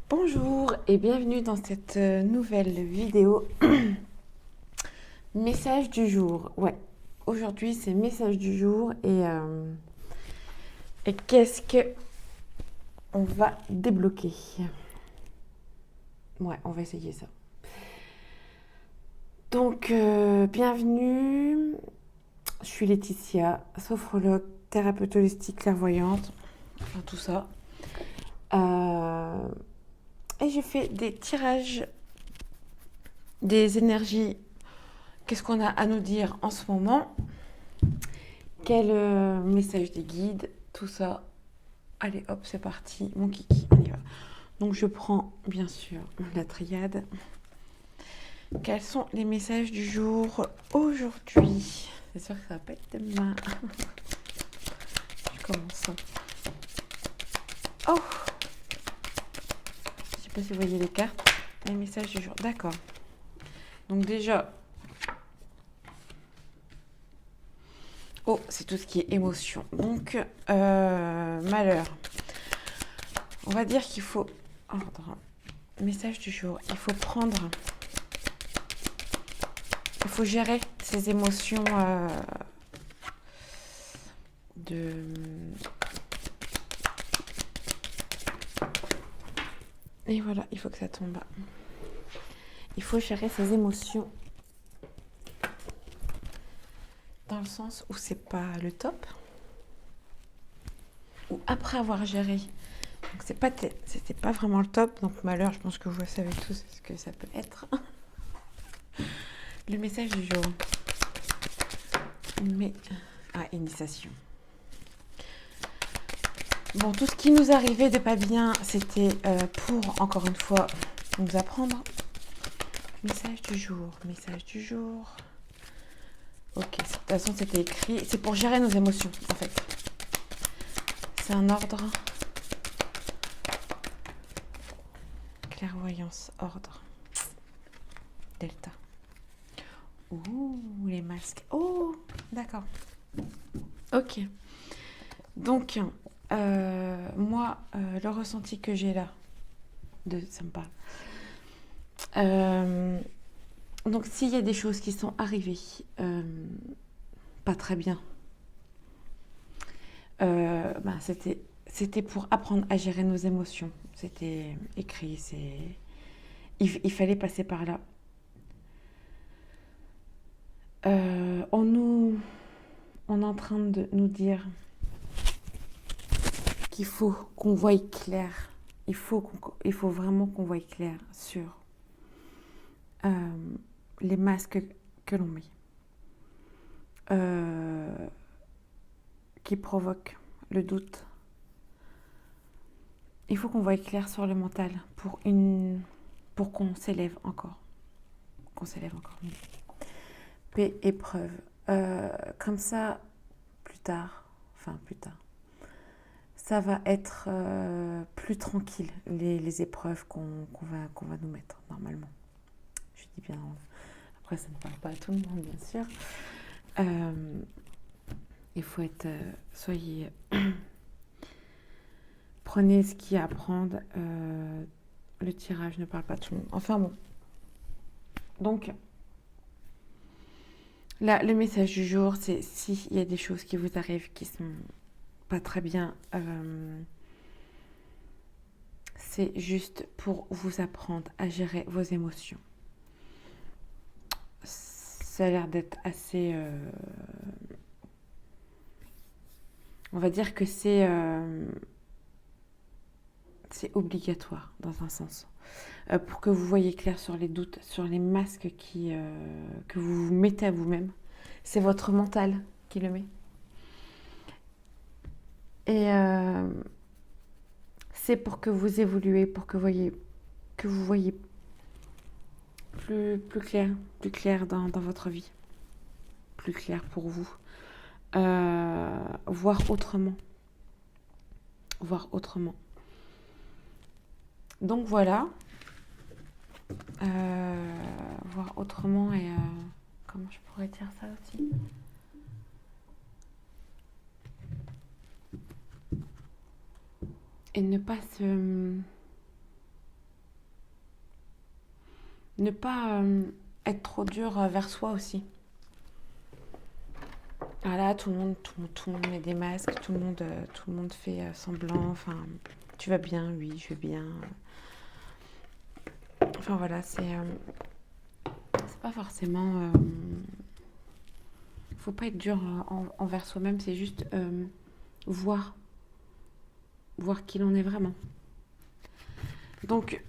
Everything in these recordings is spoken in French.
Bonjour et bienvenue dans cette nouvelle vidéo. Message du jour. Ouais, aujourd'hui c'est message du jour et qu'est-ce que on va débloquer? Ouais, on va essayer ça. Donc, bienvenue. Je suis Laetitia, sophrologue, thérapeute holistique, clairvoyante, enfin tout ça. Et j'ai fait des tirages des énergies. Qu'est-ce qu'on a à nous dire en ce moment? Quel message des guides? Tout ça. Allez, hop, c'est parti. Mon kiki, on y va. Donc, je prends, bien sûr, la triade. Quels sont les messages du jour aujourd'hui? C'est sûr que ça va pas être demain. Je commence. Oh! Je sais pas si vous voyez les cartes. Les messages du jour. D'accord. Donc, déjà... Oh, c'est tout ce qui est émotion. Donc, malheur. On va dire qu'il faut... Ordre. Message du jour. Il faut prendre... Il faut gérer ses émotions Et voilà, il faut que ça tombe. Il faut gérer ses émotions dans le sens où c'est pas le top. Ou après avoir géré. Donc c'était pas vraiment le top. Donc malheur, je pense que vous savez tous ce que ça peut être. Le message du jour. Initiation. Bon, tout ce qui nous arrivait de pas bien, c'était pour, encore une fois, nous apprendre. Message du jour, message du jour. Ok, de toute façon, c'était écrit. C'est pour gérer nos émotions, en fait. C'est un ordre. Clairvoyance, ordre. Delta. Ouh, les masques. Oh, d'accord. Ok. Donc, moi, le ressenti que j'ai là, ça me parle. Donc, s'il y a des choses qui sont arrivées pas très bien, c'était pour apprendre à gérer nos émotions. C'était écrit, il fallait passer par là. On est en train de nous dire qu'il faut qu'on voie clair. Il faut vraiment qu'on voie clair sur les masques que l'on met, qui provoquent le doute. Il faut qu'on voie clair sur le mental pour qu'on s'élève encore. Paix, épreuve. Comme ça, plus tard, ça va être plus tranquille, les épreuves qu'on va nous mettre, normalement. Je dis bien, après ça ne parle pas à tout le monde, bien sûr. Il faut être, soyez, prenez ce qu'il y a à prendre. Le tirage ne parle pas à tout le monde. Enfin bon. Donc, là, le message du jour, c'est s'il y a des choses qui vous arrivent qui sont pas très bien, c'est juste pour vous apprendre à gérer vos émotions. Ça a l'air d'être assez... on va dire que c'est obligatoire dans un sens. Pour que vous voyez clair sur les doutes, sur les masques que vous vous mettez à vous-même. C'est votre mental qui le met. Et c'est pour que vous évoluez, pour que vous voyez plus clair dans votre vie. Plus clair pour vous. Voir autrement. Donc voilà. Voir autrement et comment je pourrais dire ça aussi, et ne pas se Ne pas être trop dur vers soi aussi. Voilà, tout le monde met des masques, tout le monde fait semblant. Enfin, tu vas bien? Oui, je vais bien. Enfin voilà, c'est pas forcément. Faut pas être dur envers soi-même, c'est juste voir qui l'on est vraiment. Donc,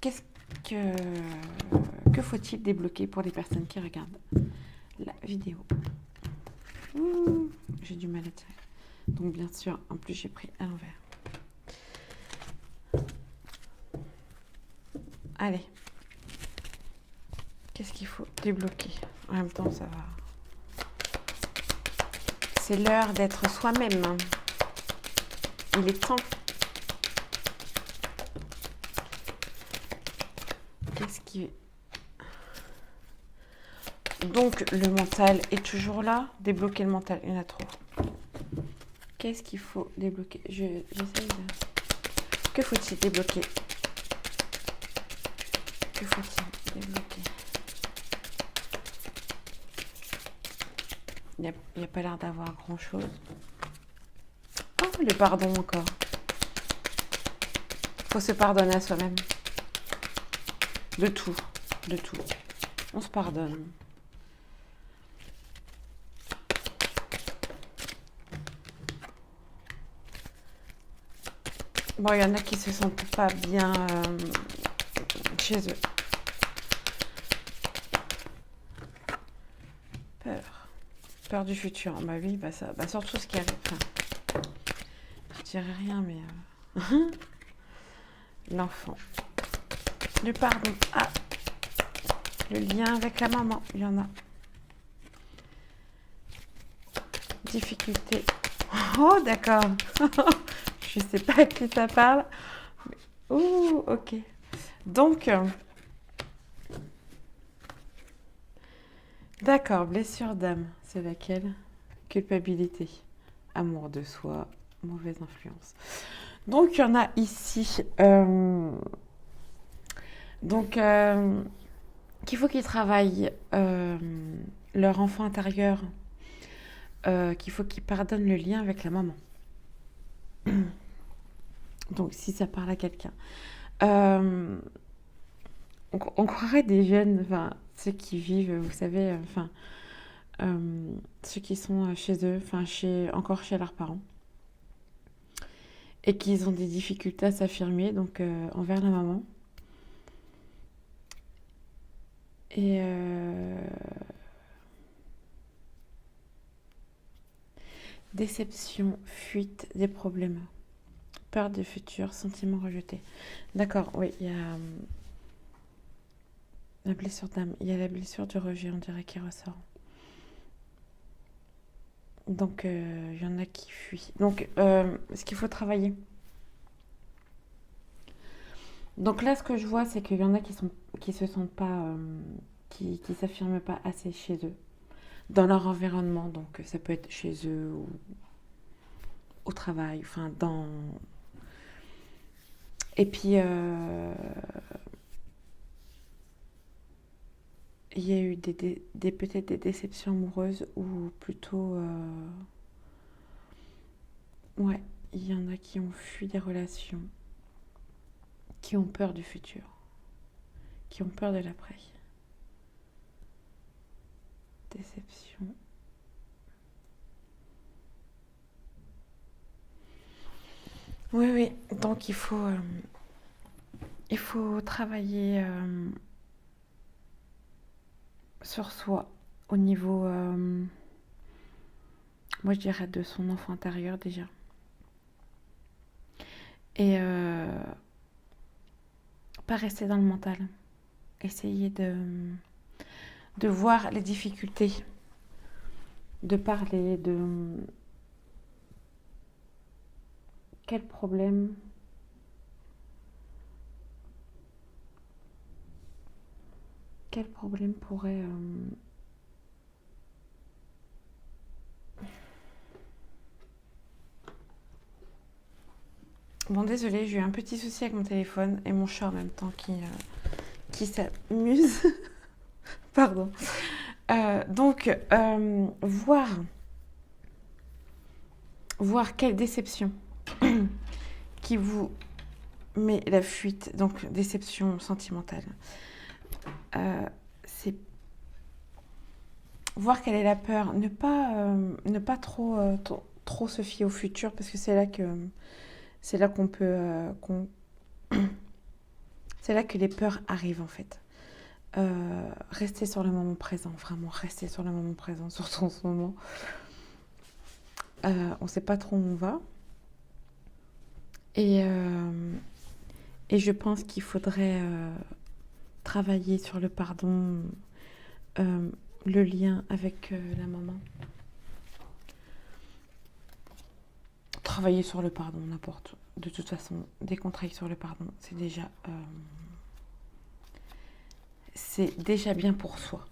qu'est-ce que faut-il débloquer pour les personnes qui regardent la vidéo? J'ai du mal à tirer. Donc bien sûr, en plus j'ai pris à l'envers. Allez. Qu'est-ce qu'il faut débloquer? En même temps, ça va. C'est l'heure d'être soi-même. Il est temps. Qu'est-ce qui... Donc, le mental est toujours là. Débloquer le mental, il y en a trop. Qu'est-ce qu'il faut débloquer? J'essaye de... Que faut-il débloquer? Que faut-il débloquer? Il n'y a pas l'air d'avoir grand-chose. Oh, le pardon encore. Faut se pardonner à soi-même. De tout. De tout. On se pardonne. Bon, il y en a qui se sentent pas bien chez eux. Peur du futur. Bah oui, bah ça, bah surtout ce qui arrive. Enfin, je dirais rien, mais l'enfant. Le pardon. Ah, le lien avec la maman, il y en a. Difficulté. Oh, d'accord. Je sais pas à qui ça parle. Ouh, ok. Donc, d'accord, blessure d'âme, c'est laquelle? Culpabilité, amour de soi, mauvaise influence. Donc, il y en a ici. Qu'il faut qu'ils travaillent leur enfant intérieur, qu'il faut qu'ils pardonnent le lien avec la maman. Donc, si ça parle à quelqu'un. On croirait des jeunes, enfin, ceux qui vivent, vous savez, ceux qui sont chez eux, enfin, encore chez leurs parents, et qu'ils ont des difficultés à s'affirmer, donc envers la maman. Et déception, fuite, des problèmes, peur du futur, sentiments rejetés. D'accord, oui, il y a la blessure d'âme, il y a la blessure du rejet, on dirait, qui ressort. Donc, il y en a qui fuient. Donc, ce qu'il faut travailler. Donc là, ce que je vois, c'est qu'il y en a qui se sentent pas, qui s'affirment pas assez chez eux, dans leur environnement. Donc, ça peut être chez eux ou au travail, enfin, dans... Et puis, il y a eu peut-être des déceptions amoureuses ou plutôt... Ouais, il y en a qui ont fui des relations, qui ont peur du futur, qui ont peur de l'après. Déception. Oui, oui. Donc il faut travailler sur soi au niveau, moi je dirais de son enfant intérieur déjà. Et pas rester dans le mental. Essayer de voir les difficultés, de parler de quel problème pourrait Bon, désolée, j'ai eu un petit souci avec mon téléphone et mon chat en même temps qui s'amuse. Pardon. Donc, voir quelle déception qui vous met la fuite, donc déception sentimentale. C'est voir quelle est la peur, ne pas trop se fier au futur, parce que c'est là qu'on peut c'est là que les peurs arrivent en fait. Rester sur le moment présent, vraiment rester sur le moment présent, surtout en ce moment. On ne sait pas trop où on va. Et je pense qu'il faudrait travailler sur le pardon, le lien avec la maman. Travailler sur le pardon, n'importe. De toute façon, dès qu'on travaille sur le pardon, c'est déjà bien pour soi.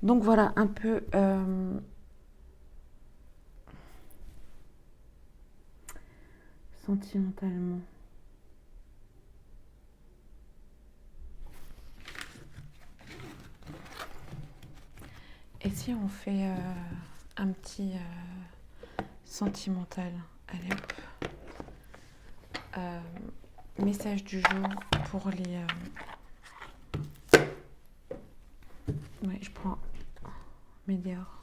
Donc voilà, un peu sentimentalement. Et si on fait un petit sentimental, allez hop. Message du jour pour les... Ouais, je prends Médior.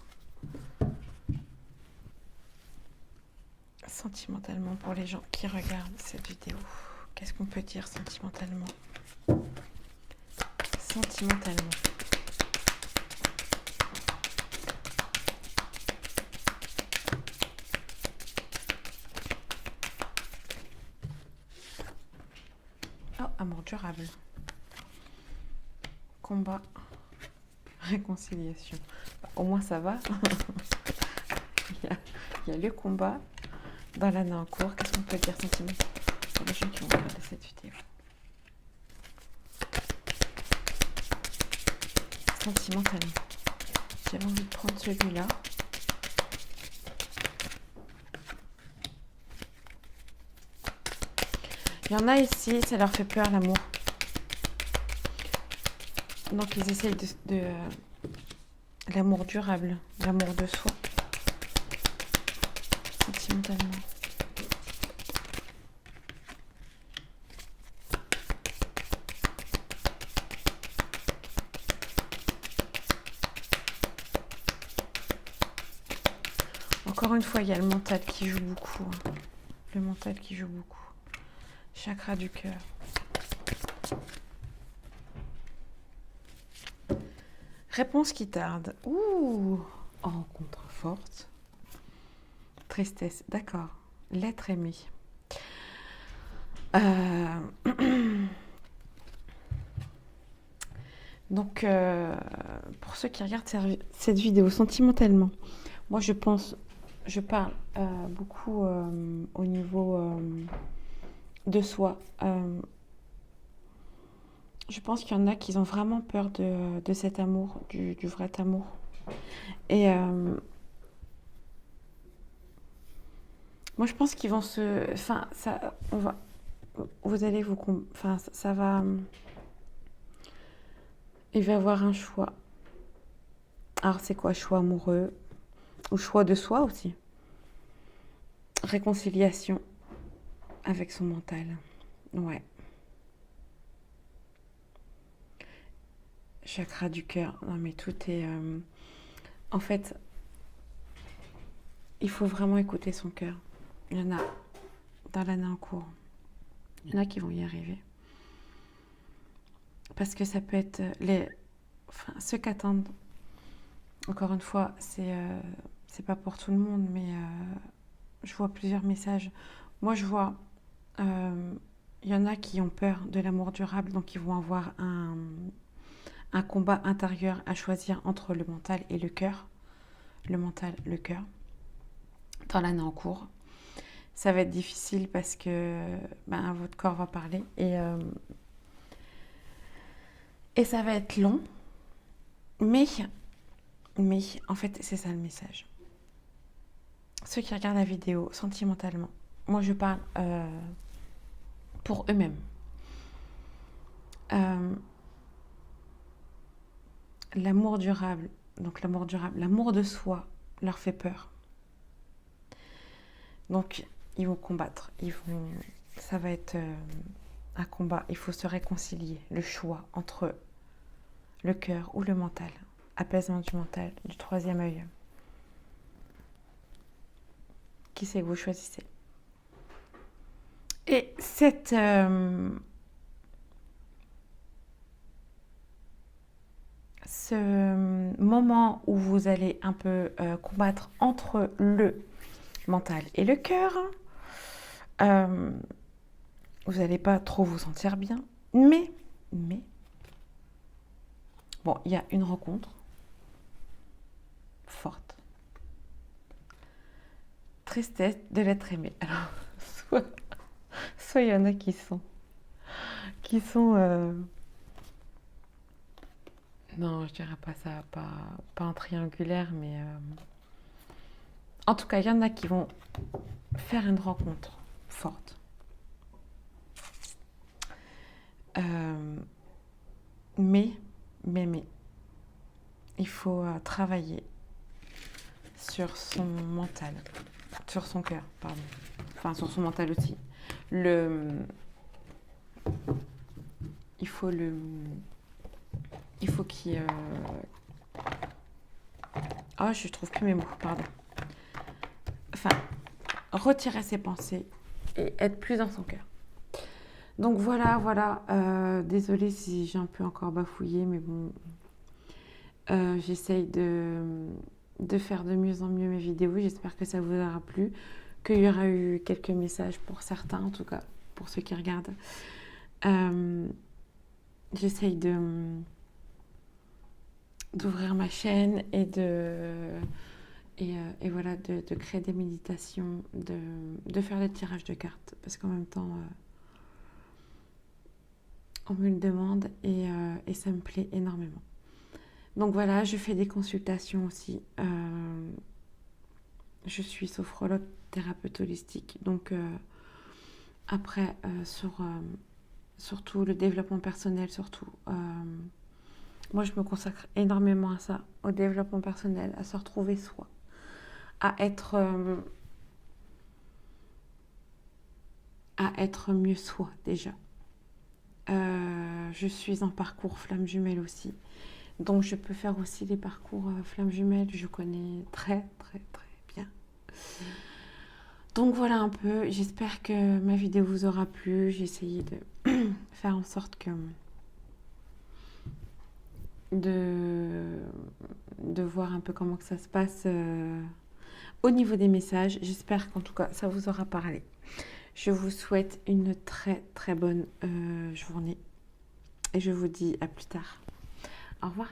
Sentimentalement pour les gens qui regardent cette vidéo. Qu'est-ce qu'on peut dire sentimentalement? Sentimentalement. Oh, amour durable. Combat. Réconciliation. Bah, au moins ça va. il y a le combat dans l'année en cours. Qu'est-ce qu'on peut dire sentiment pour les gens qui vont regarder cette vidéo? Sentimentalement. J'avais envie de prendre celui-là. Il y en a ici, ça leur fait peur l'amour. Donc ils essayent de l'amour durable, l'amour de soi. Sentimentalement. Encore une fois, il y a le mental qui joue beaucoup. Le mental qui joue beaucoup. Chakra du cœur. Réponse qui tarde. Ouh, rencontre forte. Tristesse, d'accord. L'être aimé. Donc, pour ceux qui regardent cette vidéo sentimentalement, moi je parle beaucoup au niveau de soi. Je pense qu'il y en a qui ont vraiment peur de cet amour, du vrai amour. Et moi je pense qu'ils vont enfin, ça, vous allez enfin, ça va... Il va y avoir un choix. Alors c'est quoi? Choix amoureux ou choix de soi aussi. Réconciliation avec son mental. Ouais. Chakra du cœur. Non mais tout est... En fait, il faut vraiment écouter son cœur. Il y en a dans l'année en cours. Il y en a qui vont y arriver. Parce que ça peut être ceux qui attendent. Encore une fois, c'est pas pour tout le monde, mais je vois plusieurs messages. Moi, je vois, il y en a qui ont peur de l'amour durable, donc ils vont avoir un combat intérieur à choisir entre le mental et le cœur. Le mental, le cœur. Dans l'année en cours. Ça va être difficile parce que votre corps va parler et ça va être long. Mais en fait, c'est ça le message. Ceux qui regardent la vidéo sentimentalement, moi je parle pour eux-mêmes. L'amour durable, l'amour de soi leur fait peur. Donc, ils vont combattre, ça va être un combat. Il faut se réconcilier, le choix entre le cœur ou le mental, apaisement du mental, du troisième œil. Qui c'est que vous choisissez? Et ce moment où vous allez un peu combattre entre le mental et le cœur, vous n'allez pas trop vous sentir bien, mais bon, il y a une rencontre forte. Tristesse de l'être aimé. Alors, soit il y en a qui sont non, je dirais pas ça, pas en triangulaire, mais en tout cas, il y en a qui vont faire une rencontre forte. Mais, il faut travailler sur son mental, sur son cœur, pardon. Enfin, sur son mental aussi. Il faut qu'il... Oh, je trouve plus mes mots, pardon. Enfin, retirer ses pensées et être plus dans son cœur. Donc voilà. Désolée si j'ai un peu encore bafouillé, mais bon, j'essaye de faire de mieux en mieux mes vidéos. J'espère que ça vous aura plu, qu'il y aura eu quelques messages pour certains, en tout cas pour ceux qui regardent. J'essaye d'ouvrir ma chaîne et voilà, de créer des méditations, de faire des tirages de cartes, parce qu'en même temps, on me le demande et ça me plaît énormément. Donc voilà, je fais des consultations aussi. Je suis sophrologue, thérapeute holistique. Donc après, surtout le développement personnel, moi je me consacre énormément à ça, au développement personnel, à se retrouver soi, à être mieux soi déjà. Je suis en parcours flamme jumelle aussi. Donc je peux faire aussi les parcours flamme jumelle, je connais très bien. Donc voilà un peu, j'espère que ma vidéo vous aura plu. J'ai essayé de faire en sorte que de voir un peu comment que ça se passe au niveau des messages. J'espère qu'en tout cas ça vous aura parlé. Je vous souhaite une très bonne journée et je vous dis à plus tard. Au revoir.